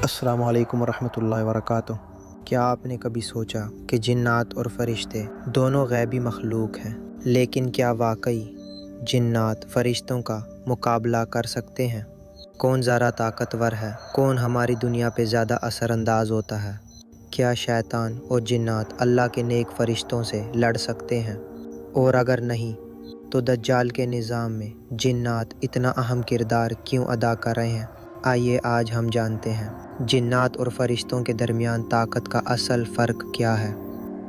अस्सलामु अलैकुम वरहमतुल्लाहि वबरकातुहू। क्या आपने कभी सोचा कि जिन्नात और फरिश्ते दोनों गैबी मखलूक हैं, लेकिन क्या वाकई जिन्नात फरिश्तों का मुकाबला कर सकते हैं? कौन ज़्यादा ताकतवर है? कौन हमारी दुनिया पे ज़्यादा असरअंदाज होता है? क्या शैतान और जिन्नात अल्लाह के नेक फरिश्तों से लड़ सकते हैं? और अगर नहीं, तो दज्जाल के निज़ाम में जिन्नात इतना अहम किरदार क्यों अदा कर रहे हैं? आइए आज हम जानते हैं जिन्नात और फरिश्तों के दरमियान ताकत का असल फ़र्क क्या है।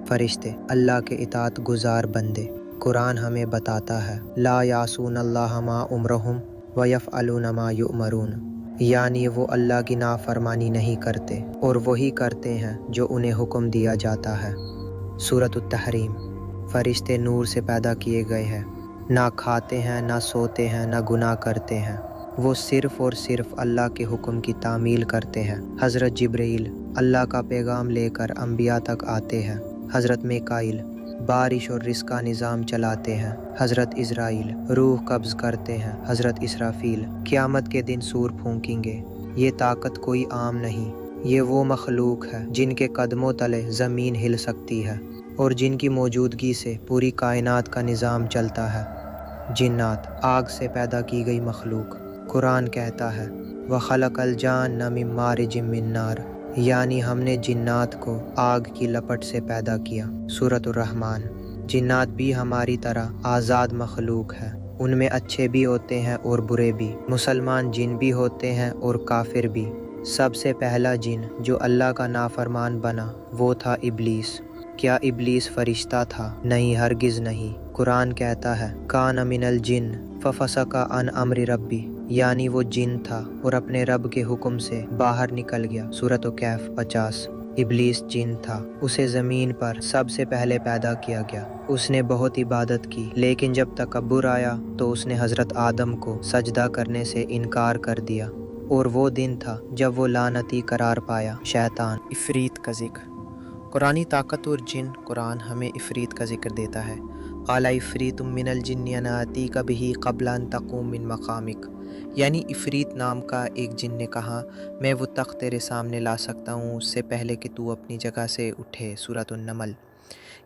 फरिश्ते अल्लाह के इताअत गुज़ार बंदे। कुरान हमें बताता है ला यासून अल्लाह मा उमरहुम व यफ़अलून मा युअमरून, यानी वो अल्लाह की नाफरमानी नहीं करते और वही करते हैं जो उन्हें हुक्म दिया जाता है। सूरत अत-तहरीम। फरिश्ते नूर से पैदा किए गए हैं, ना खाते हैं, ना सोते हैं, ना गुनाह करते हैं। वो सिर्फ़ और सिर्फ अल्लाह के हुक्म की तामील करते हैं। हज़रत जिब्रील अल्लाह का पैगाम लेकर अंबिया तक आते हैं। हज़रत मीकाईल बारिश और रिज़्क़ का निज़ाम चलाते हैं। हज़रत इज़राइल रूह कब्ज़ करते हैं। हज़रत इसराफील क़यामत के दिन सूर फूंकेंगे। ये ताकत कोई आम नहीं, ये वो मखलूक है जिनके कदमों तले ज़मीन हिल सकती है और जिनकी मौजूदगी से पूरी कायनात का निज़ाम चलता है। जिन्नात आग से पैदा की गई मखलूक। कुरान कहता है व खलक़ल जान्न मिन मारिजिम मिन नार, यानी हमने जिन्नात को आग की लपट से पैदा किया। सूरत रहमान। जिन्नात भी हमारी तरह आज़ाद मखलूक है, उनमें अच्छे भी होते हैं और बुरे भी, मुसलमान जिन भी होते हैं और काफिर भी। सबसे पहला जिन जो अल्लाह का नाफरमान बना वो था इब्लीस। क्या इब्लीस फरिश्ता था? नहीं, हरगिज़ नहीं। कुरान कहता है कान मिनल जिन फफसका अन अम्रि रब्बी, यानी वो जिन था और अपने रब के हुक्म से बाहर निकल गया। सूरत कैफ 50। इब्लीस जिन था, उसे ज़मीन पर सबसे पहले पैदा किया गया। उसने बहुत इबादत की, लेकिन जब तकब्बुर आया तो उसने हज़रत आदम को सजदा करने से इनकार कर दिया, और वो दिन था जब वो लानती करार पाया। शैतान। इफ़रीत का ज़िक्र। कुरानी ताकत और जिन। कुरान हमें इफ़रीत का ज़िक्र देता है क़ाला इफ़रीतुम मिनल जिन्नि अना आतीका बिही क़ब्ल अन तक़ूम मिन मक़ामिक, यानी इफ़रीत नाम का एक जिन ने कहा मैं वो तख्त तेरे सामने ला सकता हूँ उससे पहले कि तू अपनी जगह से उठे। सूरत अन-नमल।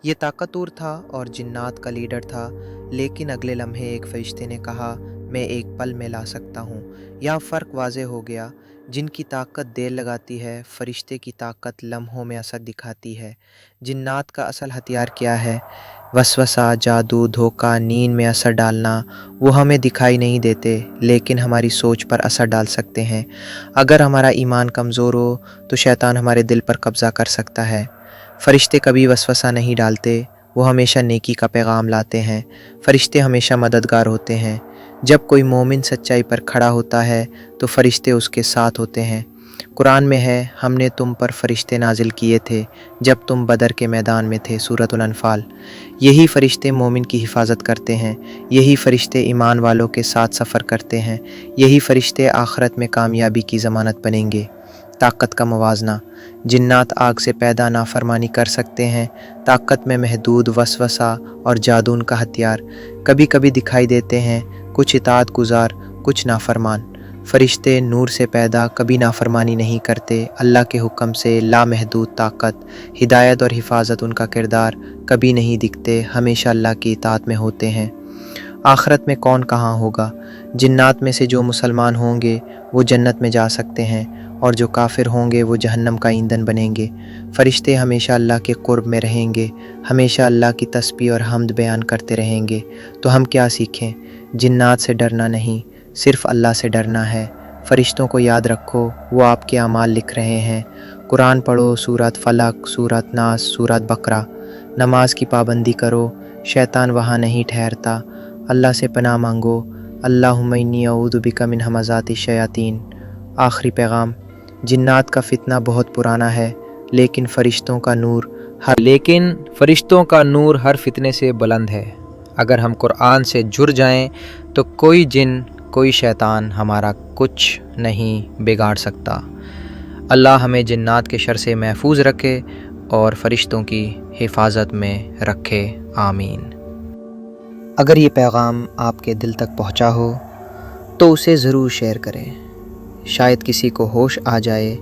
ये ताकतवर था और जिन्नात का लीडर था, लेकिन अगले लम्हे एक फ़रिश्ते ने कहा मैं एक पल में ला सकता हूँ। यह फ़र्क वाज़े हो गया। जिनकी ताकत देर लगाती है, फ़रिश्ते की ताकत लम्हों में असर दिखाती है। जिन्नात का असल हथियार क्या है? वसवसा, जादू, धोखा, नींद में असर डालना। वो हमें दिखाई नहीं देते, लेकिन हमारी सोच पर असर डाल सकते हैं। अगर हमारा ईमान कमज़ोर हो तो शैतान हमारे दिल पर कब्ज़ा कर सकता है। फ़रिश्ते कभी वसवसा नहीं डालते, वो हमेशा नेकी का पैगाम लाते हैं। फ़रिश्ते हमेशा मददगार होते हैं। जब कोई मोमिन सच्चाई पर खड़ा होता है तो फ़रिश्ते उसके साथ होते हैं। कुरान में है हमने तुम पर फ़रिश्ते नाजिल किए थे जब तुम बदर के मैदान में थे। सूरत अल-अनफ़ाल। यही फ़रिश्ते मोमिन की हिफाजत करते हैं, यही फ़रिश्ते ईमान वालों के साथ सफ़र करते हैं, यही फ़रिश्ते आखिरत में कामयाबी की ज़मानत बनेंगे। ताकत का मवाजना। जिन्नात आग से पैदा नाफरमानी कर सकते हैं, ताकत में महदूद, वसवसा और जादू उनका हथियार। कभी कभी दिखाई देते हैं, कुछ इताअत गुज़ार, कुछ नाफरमान। फ़रिश्ते नूर से पैदा, कभी नाफरमानी नहीं करते, अल्लाह के हुक्म से लामहदूद ताकत, हिदायत और हिफाजत उनका किरदार, कभी नहीं दिखते, हमेशा अल्लाह की इताअत में होते हैं। आखिरत में कौन कहाँ होगा? जिन्नात में से जो मुसलमान होंगे वो जन्नत में जा सकते हैं, और जो काफिर होंगे वो जहन्नम का ईंधन बनेंगे। फ़रिश्ते हमेशा अल्लाह के क़ुर्ब में रहेंगे, हमेशा अल्लाह की तस्बीह और हम्द बयान करते रहेंगे। तो हम क्या सीखें? जिन्नात से डरना नहीं, सिर्फ़ अल्लाह से डरना है। फ़रिश्तों को याद रखो, वो आपके अमाल लिख रहे हैं। कुरान पढ़ो, सूरत फ़लक, सूरत नास, सूरत बकरा। नमाज की पाबंदी करो, शैतान वहाँ नहीं ठहरता। अल्लाह से पनाह मांगो, अल्लाहुम्मा इन्नी अऊज़ु बिका मिन हमाज़ाति शयातीन। आखिरी पैगाम। जिन्नात का फितना बहुत पुराना है, लेकिन फ़रिश्तों का नूर हर फितने से बुलंद है। अगर हम कुरान से जुड़ जाएं तो कोई जिन, कोई शैतान हमारा कुछ नहीं बिगाड़ सकता। अल्लाह हमें जिन्नात के शर से महफूज रखे और फ़रिश्तों की हिफाजत में रखे। आमीन। अगर ये पैगाम आपके दिल तक पहुँचा हो तो उसे ज़रूर शेयर करें, शायद किसी को होश आ जाए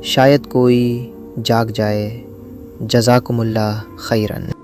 شاید کوئی جاگ جائے۔ جزاکم اللہ خیرن۔